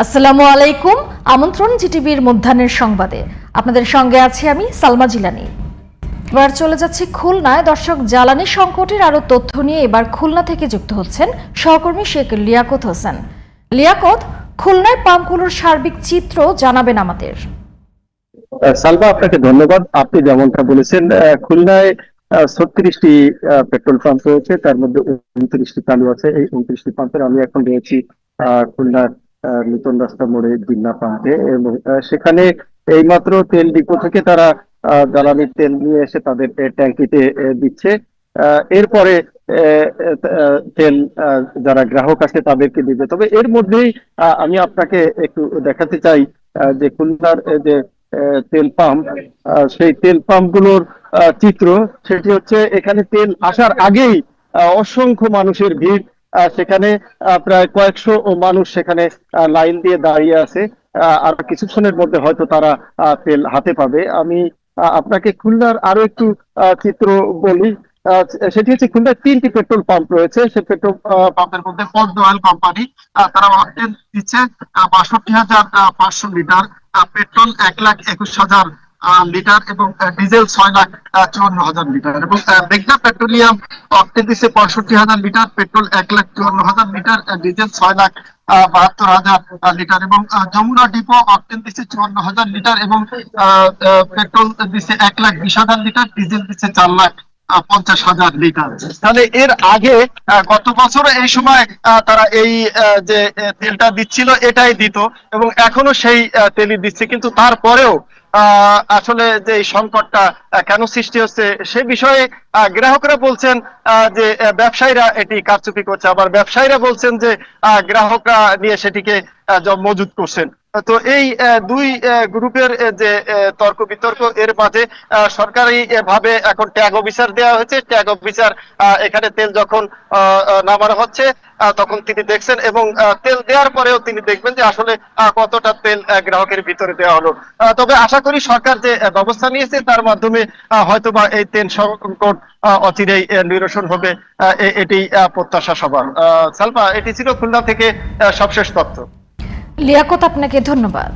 আসসালামু আলাইকুম। আমন্ত্রণ জিটিভির মধ্যাহ্নের সংবাদে। আপনাদের সঙ্গে আছি আমি সালমা জিলানি। এবার চলে যাচ্ছি খুলনায়। দর্শক, জ্বালানি সংকটের আরো তথ্য নিয়ে এবার খুলনা থেকে যুক্ত হচ্ছেন সহকর্মী শেখ লিয়াকত হোসেন। লিয়াকত, খুলনায় পাম্পগুলোর সার্বিক চিত্র জানাবেন আমাদের। সালমা, আপনাকে ধন্যবাদ। আপনি যেমনটা বলেছেন, খুলনায় 36টি পেট্রোল পাম্প রয়েছে, তার মধ্যে 29টি চালু আছে। এই 29টি পাম্পের আমি এখন রয়েছি খুলনার নতুন রাস্তা মোড়ে জিন্না পাম্পে, এবং সেখানে এইমাত্র তেল ডিপো থেকে তারা জ্বালানির তেল নিয়ে এসে তাদের ট্যাঙ্কিতে দিচ্ছে। এরপরে তেল যারা গ্রাহক আছে তাদেরকে দিবে। তবে এর মধ্যেই আমি আপনাকে একটু দেখাতে চাই যে খুলনার যে তেল পাম্প, সেই তেল পাম্প গুলোর চিত্র। সেটি হচ্ছে, এখানে তেল আসার আগেই অসংখ্য মানুষের ভিড়। সেখানে প্রায় কয়েকশো মানুষ সেখানে লাইন দিয়ে দাঁড়িয়ে আছে। আর কিছুক্ষণের মধ্যে হয়তো তারা তেল হাতে পাবে। আমি আপনাকে খুলনার আরো একটু চিত্র বলি। সেটি হচ্ছে, খুলনার 3টি পেট্রোল পাম্প রয়েছে। সেই পেট্রোল পাম্পের মধ্যে পদ্ম অয়েল কোম্পানি, তারা অকটেন দিচ্ছে ৬২,৫০০ লিটার, পেট্রোল ১,২১,০০০ লিটার এবং ডিজেল ৬,৫৪,০০০ লিটার, এবং মেঘনা পেট্রোলিয়াম অকটেন দিচ্ছে ৬৫,০০০ litre, petrol ১,৫৪,০০০ litre, diesel ৬,৭২,০০০ litre, এবং যমুনা ডিপো অকটেন দিচ্ছে ৫৪,০০০ লিটার এবং পেট্রোল দিচ্ছে ১,২০,০০০ লিটার, ডিজেল দিচ্ছে ৪,৫০,০০০ লিটার। তাহলে এর আগে গত বছর এই সময় তারা এই যে তেলটা দিচ্ছিল এটাই দিত, এবং এখনো সেই তেলই দিচ্ছে। কিন্তু তারপরেও আসলে যে এই সংকটটা কেন সৃষ্টি হচ্ছে সে বিষয়ে গ্রাহকরা বলছেন যে ব্যবসায়ীরা এটি কারচুপি করছে, আবার ব্যবসায়ীরা বলছেন যে গ্রাহকরা নিয়ে সেটিকে মজুত করছেন। তো এই দুই গ্রুপের যে তর্ক বিতর্ক, এর মাঝে সরকারি ভাবে এখন ট্যাগ অফিসার দেওয়া হয়েছে। ট্যাগ অফিসার এখানে তেল যখন নামানো হচ্ছে তখন তিনি দেখছেন, এবং তেল দেওয়ার পরেও তিনি দেখবেন যে আসলে কতটা তেল গ্রাহকের ভিতরে দেওয়া হলো। তবে আশা করি সরকার যে ব্যবস্থা নিয়েছে তার মাধ্যমে হয়তোবা এই তেল সংকট অচিরেই নিরসন হবে, এটি প্রত্যাশা সবার। সালমা, এটি ছিল খুলনা থেকে সবশেষ তথ্য। লিয়াকত, আপনাকে ধন্যবাদ।